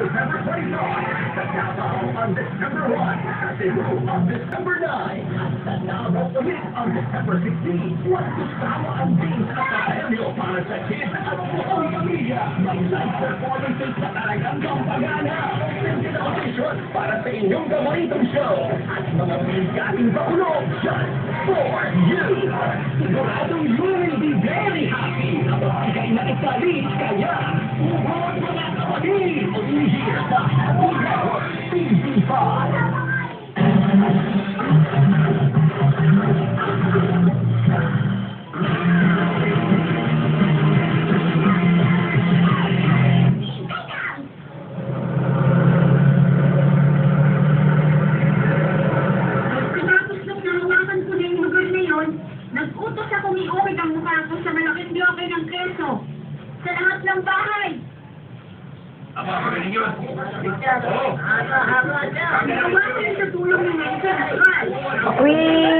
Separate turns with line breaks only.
December 24, the Davao on December 1, Cebu on December 9, at sa Davao ulit on December 16. Walang kasama ang James at Aurelio para sa kids at buong pamilya. May live performances na talagang kampagana. Simple audition para sa inyong gawaritong show. At mga bigating bakulong just for you. Siguradong you will be very happy kapag ikay na italit kaya. Uhod mga kapatid! Here sa Happy Network TV5.
Nag-utos akong iuwid ang mukha ko sa malaking bloke ng keso sa lahat ng bahay.
Aba, magaling yun. Oo.
Tumasin sa tulong ng mga internasyonal.
Uy!